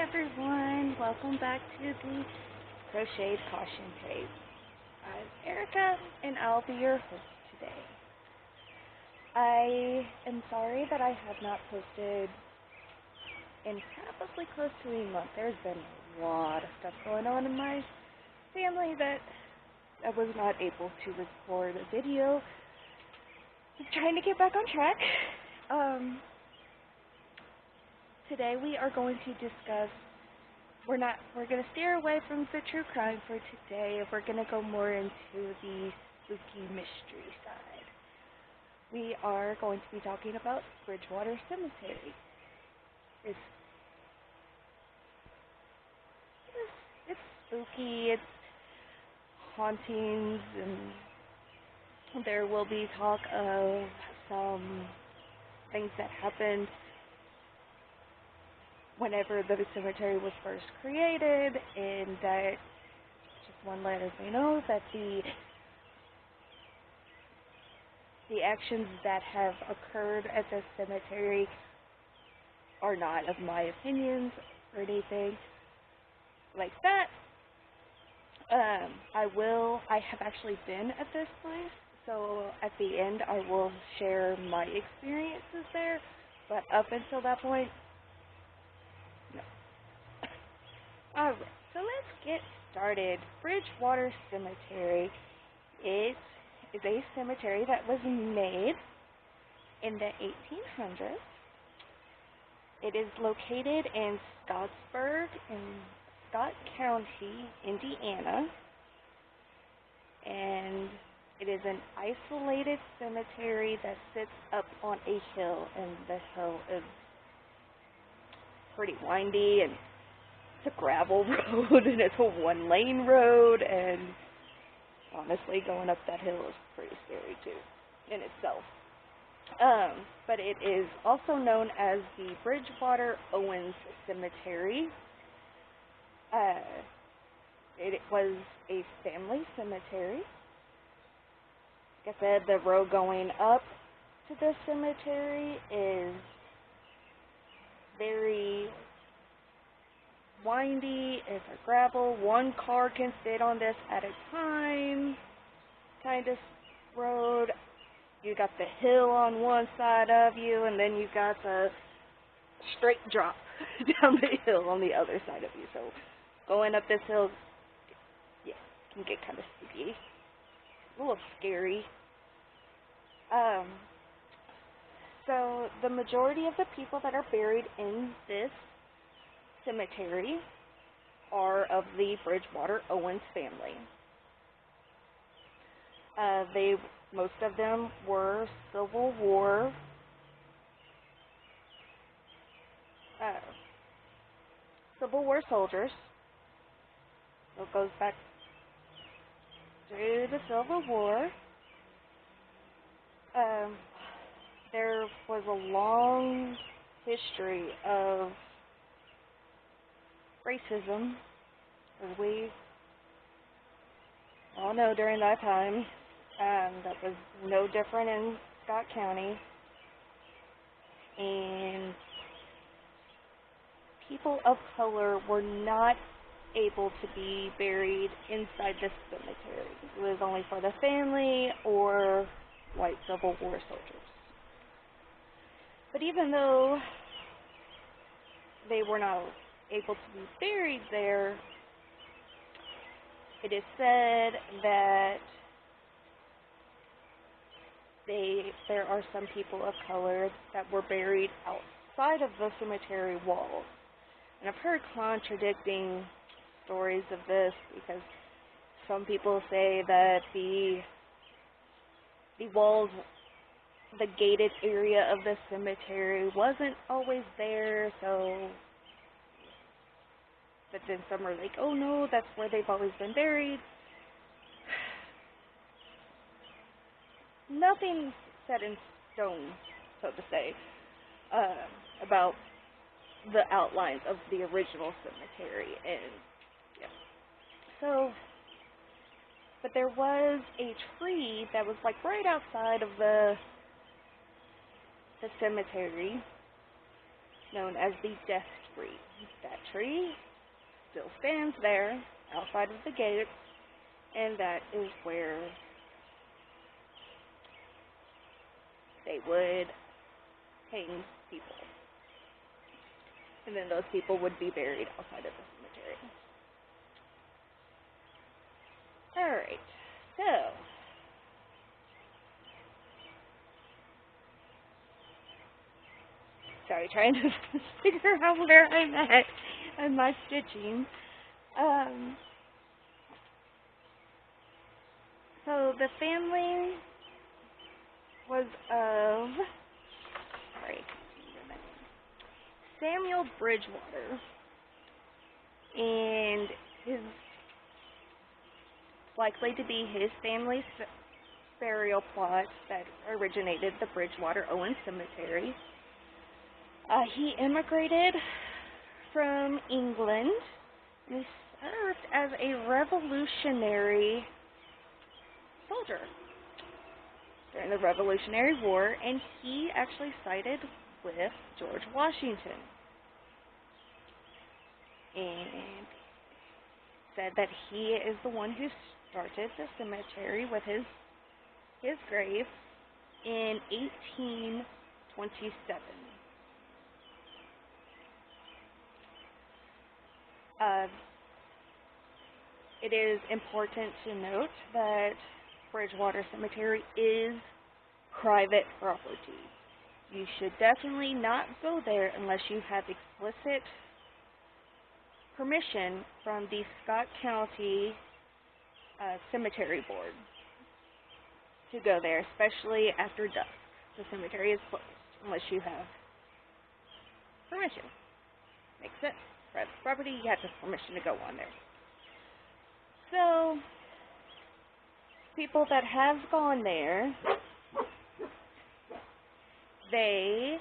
everyone, welcome back to the Crocheted Caution Tape. I'm Erica and I'll be your host today. I am sorry that I have not posted in probably close to a month. There's been a lot of stuff going on in my family that I was not able to record a video. I'm trying to get back on track. Today we are going to discuss, we're going to steer away from the true crime for today, and we're going to go more into the spooky mystery side. We are going to be talking about BridgeWater Cemetery. It's spooky, it's hauntings, and there will be talk of some things that happened whenever the cemetery was first created, and that just want to let everybody know that the actions that have occurred at this cemetery are not of my opinions or anything like that. I have actually been at this place, so at the end I will share my experiences there, but up until that point, no. Alright, so let's get started. BridgeWater Cemetery is a cemetery that was made in the 1800s. It is located in Scottsburg in Scott County, Indiana, and it is an isolated cemetery that sits up on a hill, and the hill is pretty windy, and it's a gravel road, and it's a one-lane road, and honestly, going up that hill is pretty scary too, in itself. But it is also known as the BridgeWater Owens Cemetery. It was a family cemetery. Like I said, the road going up to the cemetery is very windy. It's a gravel. One car can fit on this at a time kind of road. You got the hill on one side of you, and then you got the straight drop down the hill on the other side of you. So going up this hill, yeah, can get kind of spooky, a little scary. So the majority of the people that are buried in this cemetery are of the BridgeWater Owens family. Most of them were Civil War soldiers. So it goes back to the Civil War. There was a long history of racism, as we all know during that time. That was no different in Scott County. And people of color were not able to be buried inside this cemetery. It was only for the family or white Civil War soldiers. But even though they were not able to be buried there, it is said that there are some people of color that were buried outside of the cemetery walls. And I've heard contradicting stories of this, because some people say that the walls, the gated area of the cemetery wasn't always there, but then some are like, oh no, that's where they've always been buried. Nothing set in stone, so to say, about the outlines of the original cemetery. And yeah. So, but there was a tree that was like right outside of the cemetery. known as the death tree. That tree still stands there outside of the gate, and that is where they would hang people. And then those people would be buried outside of the cemetery. Alright, so sorry, trying to figure out where I'm at in my stitching. So the family was of, Samuel BridgeWater, and his likely to be his family's burial plot that originated the BridgeWater Owen Cemetery. He immigrated from England, and he served as a Revolutionary soldier during the Revolutionary War, and he actually sided with George Washington and said that he is the one who started the cemetery with his grave in 1827. It is important to note that BridgeWater Cemetery is private property. You should definitely not go there unless you have explicit permission from the Scott County Cemetery Board to go there, especially after dusk. The cemetery is closed unless you have permission. Makes sense. Private property, you have the permission to go on there. So, people that have gone there, they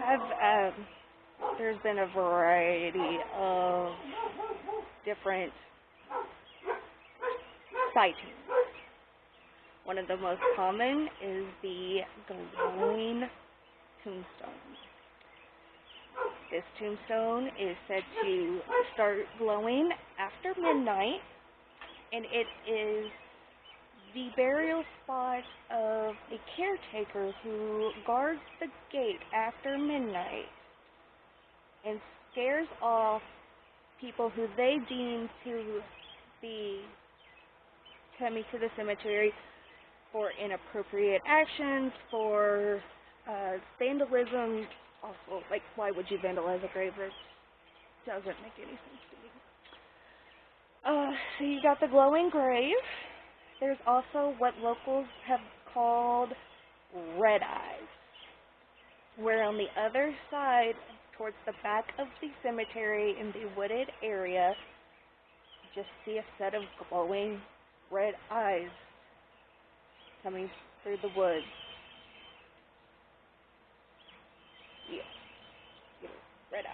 have, there's been a variety of different sightings. One of the most common is the glowing tombstone. This tombstone is said to start glowing after midnight, and it is the burial spot of a caretaker who guards the gate after midnight and scares off people who they deem to be coming to the cemetery for inappropriate actions, for vandalism. Also, like, why would you vandalize a grave? It doesn't make any sense to me. So you got the glowing grave. There's also what locals have called red eyes, where on the other side, towards the back of the cemetery in the wooded area, you just see a set of glowing red eyes coming through the woods. Yeah, red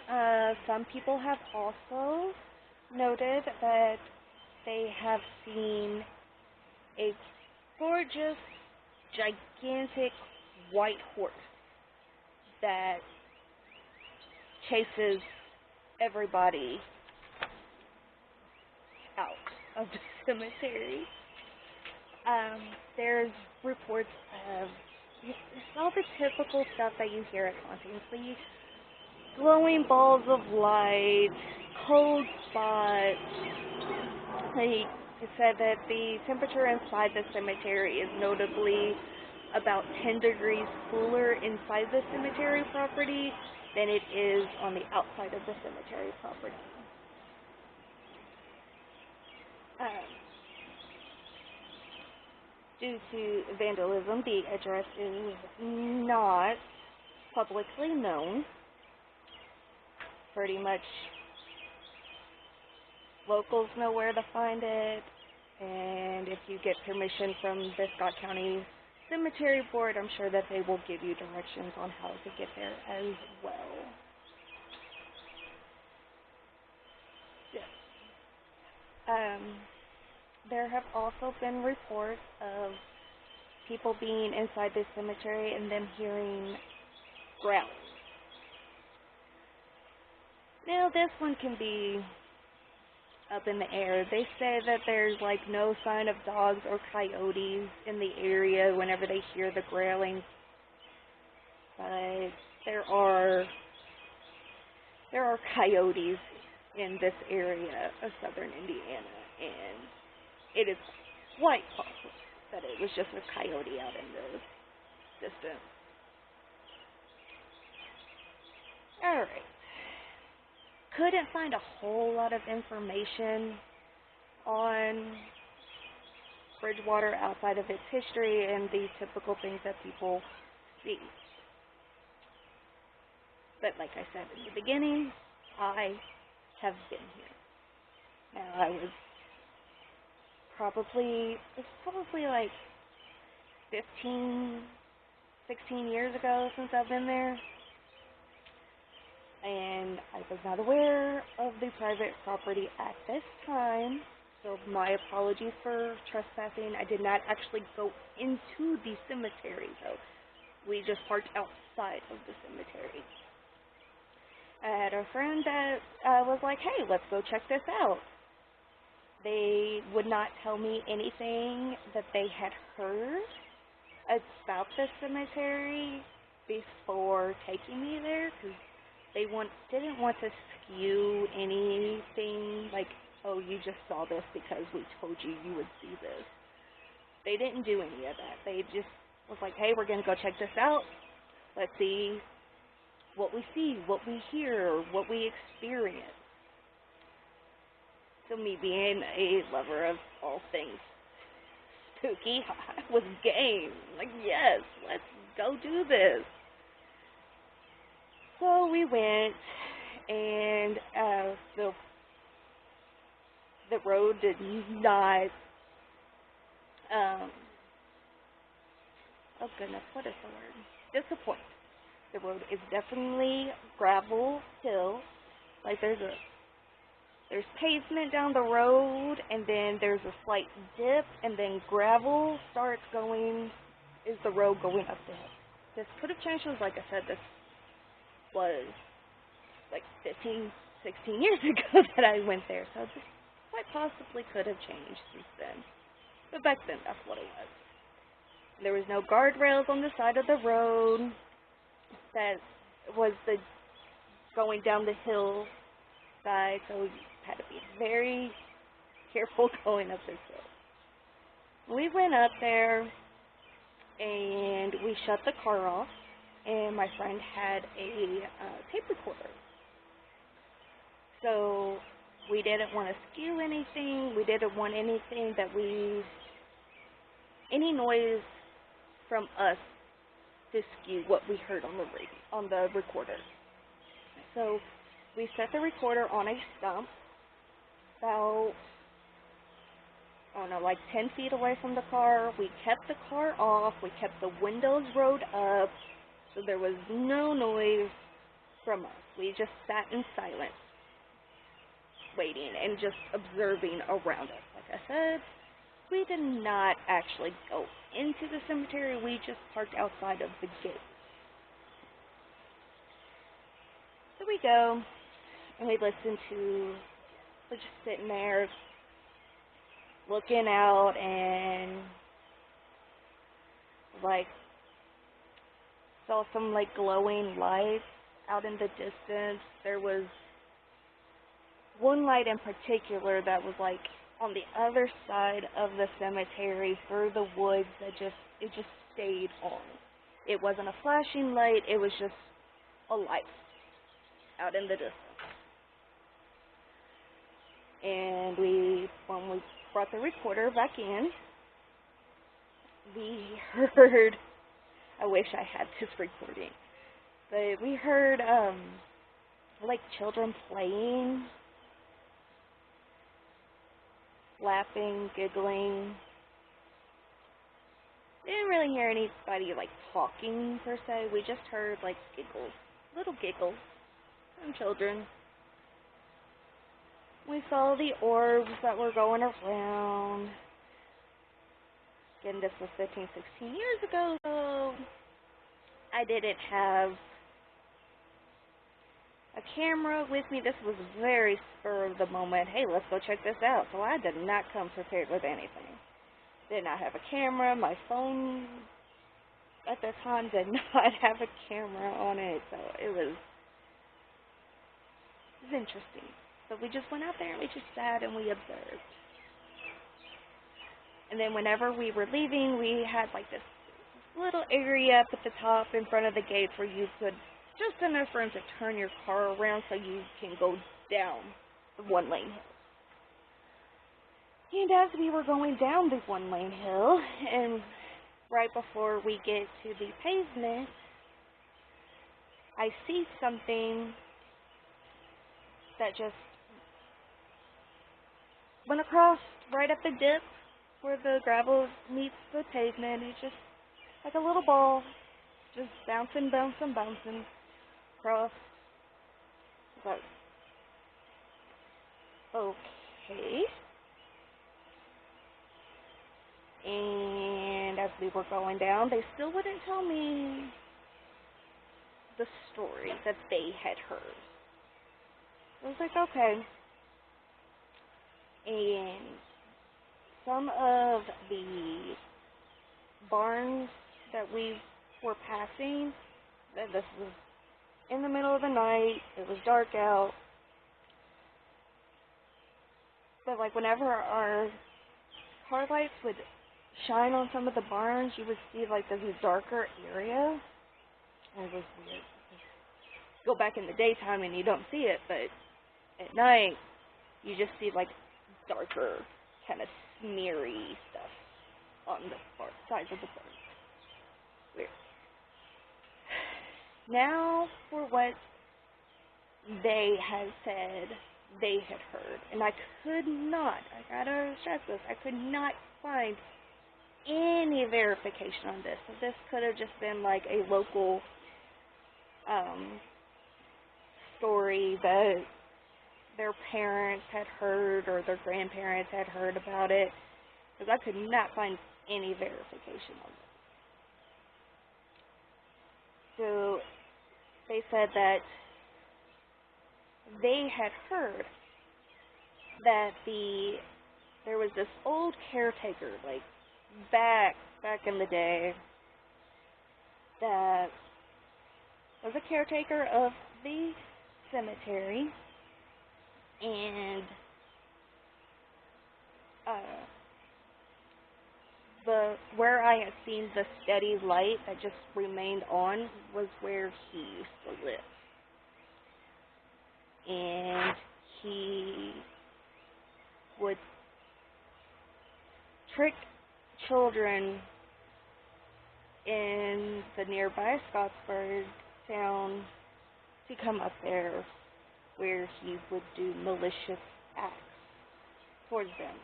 eyes. Some people have also noted that they have seen a gorgeous, gigantic white horse that chases everybody out of the cemetery. There's reports of all the typical stuff that you hear at hauntings. The glowing balls of light, cold spots. It said that the temperature inside the cemetery is notably about 10 degrees cooler inside the cemetery property than it is on the outside of the cemetery property. Due to vandalism, the address is not publicly known. Pretty much locals know where to find it, and if you get permission from the Scott County Cemetery Board, I'm sure that they will give you directions on how to get there as well. There have also been reports of people being inside this cemetery and them hearing growls. Now, this one can be up in the air. They say that there's like no sign of dogs or coyotes in the area whenever they hear the growling, but there are coyotes in this area of southern Indiana, and it is quite possible that it was just a coyote out in the distance. Alright. Couldn't find a whole lot of information on BridgeWater outside of its history and the typical things that people see. But like I said in the beginning, I have been here. Now, it's probably like 15, 16 years ago since I've been there. And I was not aware of the private property at this time, so my apologies for trespassing. I did not actually go into the cemetery, though. We just parked outside of the cemetery. I had a friend that was like, hey, let's go check this out. They would not tell me anything that they had heard about the cemetery before taking me there, because they didn't want to skew anything like, oh, you just saw this because we told you you would see this. They didn't do any of that. They just was like, hey, we're going to go check this out. Let's see what we see, what we hear, what we experience. So me being a lover of all things spooky, I was game. Like, yes, let's go do this. So we went, and the road did not, oh goodness, what is the word? Disappoint. The road is definitely gravel hill. Like there's pavement down the road, and then there's a slight dip, and then gravel starts going, is the road going up the hill. This could have changed, like I said, this was like 15, 16 years ago that I went there, so this quite possibly could have changed since then. But back then, that's what it was. There was no guardrails on the side of the road that was the going down the hill side, so you had to be very careful going up this hill. We went up there, and we shut the car off, and my friend had a tape recorder. So we didn't want to skew anything. We didn't want anything that any noise from us to skew what we heard on the recorder. So we set the recorder on a stump about, I don't know, like 10 feet away from the car. We kept the car off. We kept the windows rolled up, so there was no noise from us. We just sat in silence, waiting and just observing around us. Like I said, we did not actually go into the cemetery. We just parked outside of the gate. So we go, and we listen to, we're just sitting there, looking out, and like saw some like glowing lights out in the distance. There was one light in particular that was like on the other side of the cemetery through the woods that it just stayed on. It wasn't a flashing light, it was just a light out in the distance. And when we brought the recorder back in, we heard, I wish I had this recording, but we heard like children playing, laughing, giggling. We didn't really hear anybody like talking per se. We just heard like giggles, little giggles from children. We saw the orbs that were going around. again, this was 15, 16 years ago, so I didn't have a camera with me. This was very spur of the moment. Hey, let's go check this out. So I did not come prepared with anything. Did not have a camera. My phone at the time did not have a camera on it, so it was interesting. So we just went out there and we just sat and we observed. And then whenever we were leaving, we had like this little area up at the top in front of the gate where you could, just enough room to turn your car around so you can go down the one-lane hill. And as we were going down the one-lane hill, and right before we get to the pavement, I see something that just went across right at the dip where the gravel meets the pavement. It's just like a little ball, just bouncing, bouncing, bouncing across. But okay. And as we were going down, they still wouldn't tell me the story that they had heard. I was like, okay. And some of the barns that we were passing, this was in the middle of the night, it was dark out, but like whenever our car lights would shine on some of the barns, you would see like this darker area. And it was weird. Go back in the daytime and you don't see it, but at night you just see like darker, kind of smeary stuff on the sides of the barn. Weird. Now for what they had said they had heard, and I could not, I gotta stress this, I could not find any verification on this. So this could have just been like a local story that their parents had heard or their grandparents had heard about it, because I could not find any verification on it. So they said that they had heard that there was this old caretaker, like back in the day, that was a caretaker of the cemetery, and where I had seen the steady light that just remained on was where he used to live. And he would trick children in the nearby Scottsburg town to come up there, where he would do malicious acts towards them,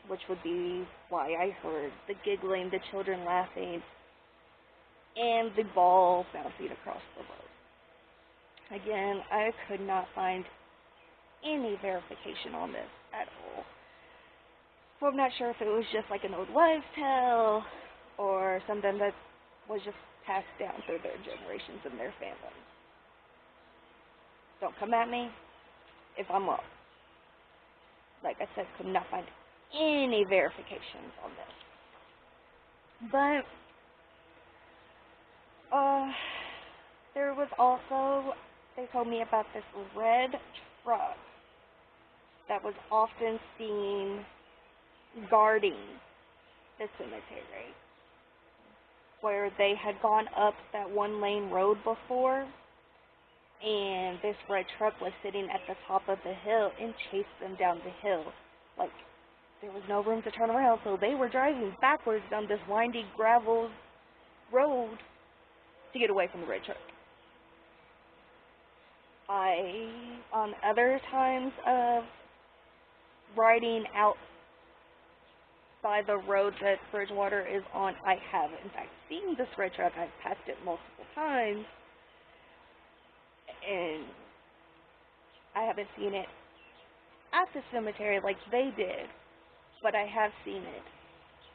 which would be why I heard the giggling, the children laughing, and the ball bouncing across the road. Again, I could not find any verification on this at all. So I'm not sure if it was just like an old wives' tale or something that was just passed down through their generations and their families. Don't come at me if I'm wrong. Like I said, could not find any verifications on this. But there was also, they told me about this red truck that was often seen guarding the cemetery, where they had gone up that one-lane road before, and this red truck was sitting at the top of the hill and chased them down the hill. Like, there was no room to turn around, so they were driving backwards down this windy gravel road to get away from the red truck. On other times of riding out by the road that BridgeWater is on, I have, in fact, seen this red truck. I've passed it multiple times, and I haven't seen it at the cemetery like they did, but I have seen it.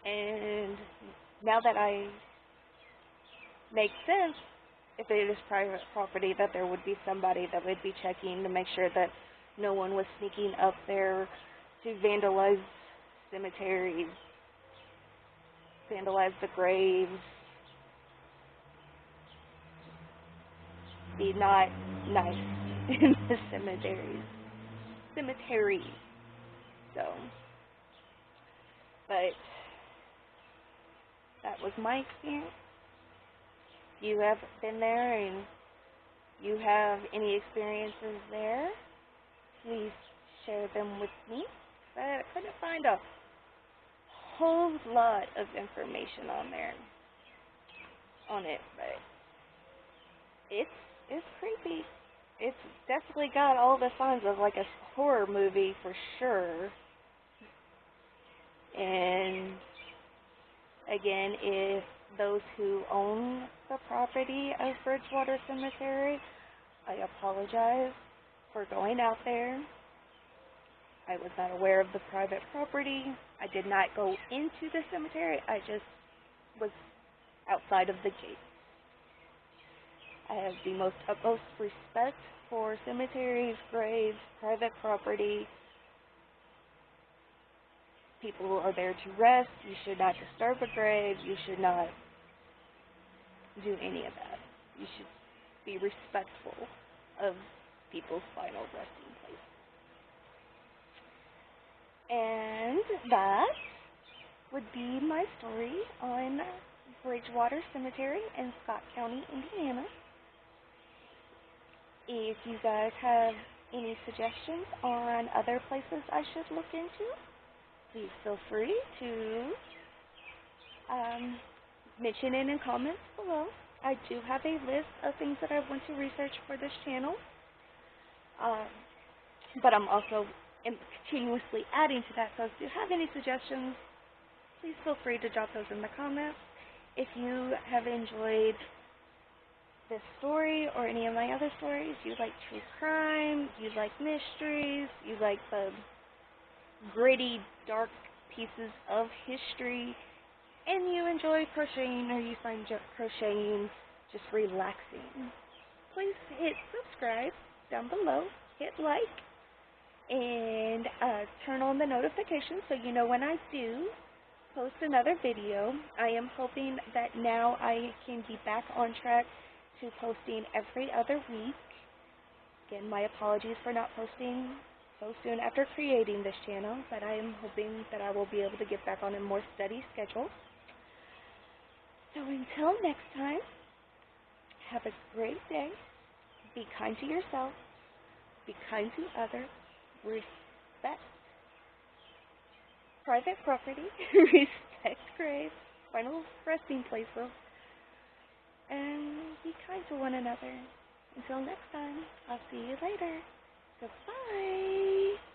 And now that I make sense, if it is private property, that there would be somebody that would be checking to make sure that no one was sneaking up there to vandalize cemeteries, vandalize the graves, be not nice in the cemeteries. So, but that was my experience. If you have been there and you have any experiences there, please share them with me. I couldn't find a whole lot of information on it, but it's creepy. It's definitely got all the signs of like a horror movie for sure. And again, if those who own the property of BridgeWater Cemetery, I apologize for going out there. I was not aware of the private property. I did not go into the cemetery. I just was outside of the gate. I have the most utmost respect for cemeteries, graves, private property. People are there to rest. You should not disturb a grave. You should not do any of that. You should be respectful of people's final resting place. And that would be my story on BridgeWater Cemetery in Scott County, Indiana. If you guys have any suggestions on other places I should look into, please feel free to mention it in comments below. I do have a list of things that I want to research for this channel, but I'm also continuously adding to that, so if you have any suggestions, please feel free to drop those in the comments. If you have enjoyed this story or any of my other stories, you like true crime, you like mysteries, you like the gritty, dark pieces of history, and you enjoy crocheting or you find crocheting just relaxing, please hit subscribe down below, hit like, and turn on the notifications so you know when I do post another video. I am hoping that now I can be back on track to posting every other week. Again, my apologies for not posting so soon after creating this channel, but I am hoping that I will be able to get back on a more steady schedule. So until next time, have a great day. Be kind to yourself. Be kind to others. Respect private property. Respect graves, final resting places, and be kind to one another. Until next time, I'll see you later. Goodbye.